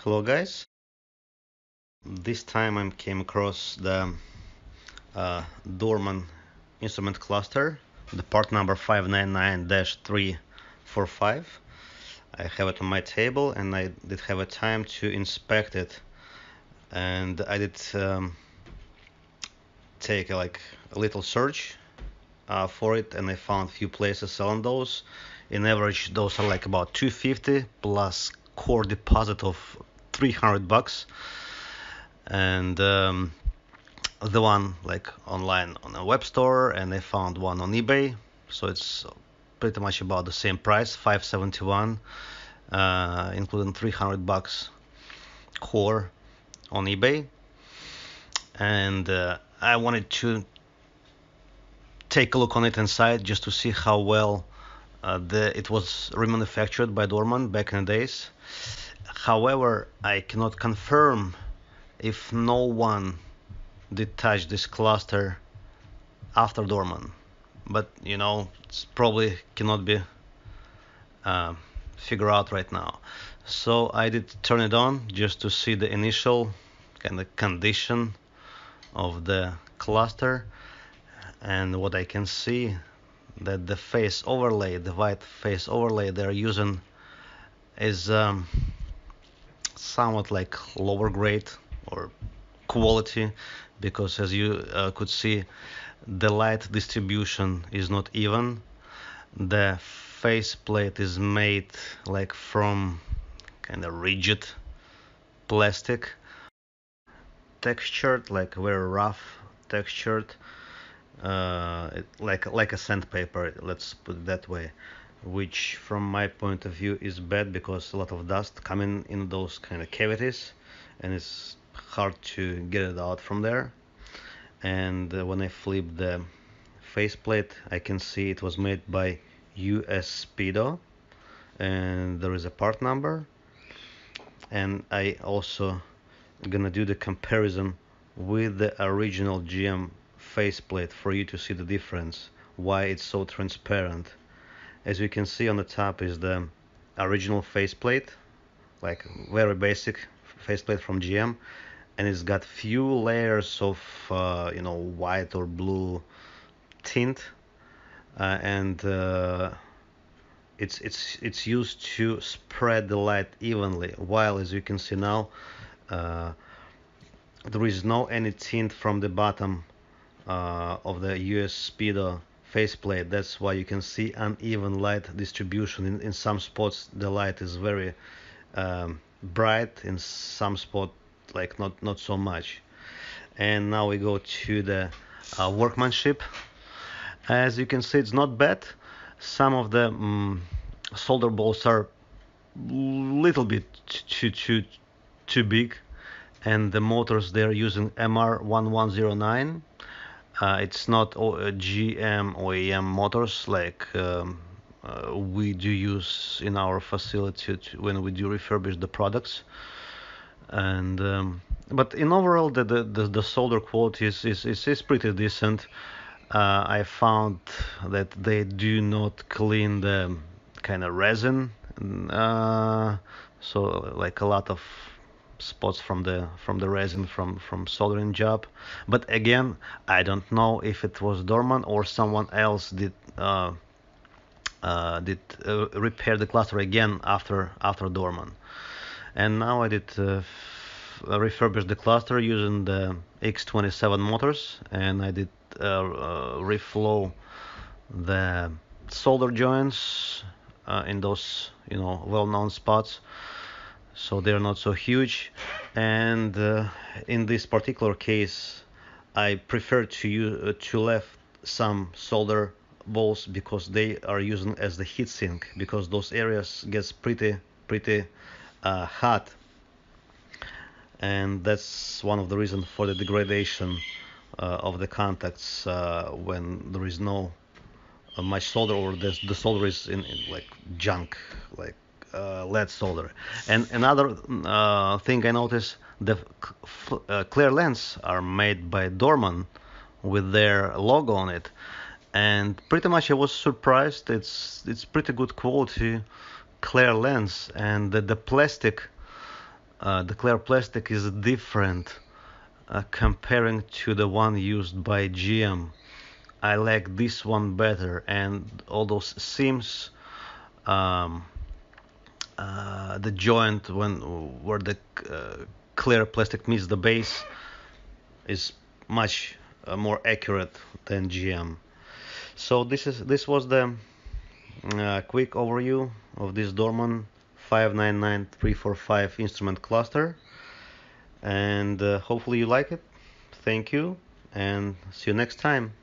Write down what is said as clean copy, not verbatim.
Hello guys, this time I came across the Dorman instrument cluster, the part number 599-345. I have it on my table and I did have a time to inspect it, and I did take a little search for it, and I found few places selling those. In average those are like about 250 plus core deposit of $300, and the one like online on a web store, and I found one on eBay, so it's pretty much about the same price, 571, including $300 core on eBay. And I wanted to take a look on it inside just to see how well it was remanufactured by Dorman back in the days. However, I cannot confirm if no one did touch this cluster after Dorman, but it's probably cannot be uh, figured out right now. So I did turn it on just to see the initial kind of condition of the cluster, and what I can see that the face overlay, the white face overlay they're using is somewhat like lower grade or quality, because as you could see, the light distribution is not even. The faceplate is made like from kind of rigid plastic, textured, like very rough textured, like a sandpaper, let's put it that way, which from my point of view is bad because a lot of dust coming in those kind of cavities, and it's hard to get it out from there. And when I flip the faceplate, I can see it was made by US Speedo, and there is a part number. And I also gonna do the comparison with the original GM faceplate for you to see the difference, why it's so transparent. As you can see, on the top is the original faceplate, like very basic faceplate from GM, and it's got few layers of white or blue tint, and it's used to spread the light evenly. While as you can see now, uh, there is no any tint from the bottom of the US Speedo faceplate. That's why you can see uneven light distribution. In some spots the light is very bright, in some spot like not so much. And now we go to the workmanship. As you can see, it's not bad. Some of the solder balls are little bit too big, and the motors they're using MR1109. It's not GM OEM motors like we do use in our facility when we do refurbish the products. And but in overall, the solder quality is pretty decent. I found that they do not clean the kind of resin, so like a lot of spots from the resin from soldering job. But again, I don't know if it was Dorman or someone else did repair the cluster again after Dorman. And now I did refurbish the cluster using the X27 motors, and I did reflow the solder joints in those well-known spots, so they're not so huge. And in this particular case, I prefer to left some solder balls because they are using as the heat sink, because those areas gets pretty hot, and that's one of the reasons for the degradation of the contacts when there is no much solder, or the solder is in like junk, like lead solder. And another thing I noticed, the clear lens are made by Dorman with their logo on it, and pretty much I was surprised. It's pretty good quality clear lens, and the plastic The clear plastic is different comparing to the one used by GM. I like this one better, and all those seams, um, the joint where the clear plastic meets the base is much more accurate than GM. So this was the quick overview of this Dorman 599345 instrument cluster, and hopefully you like it. Thank you, and see you next time.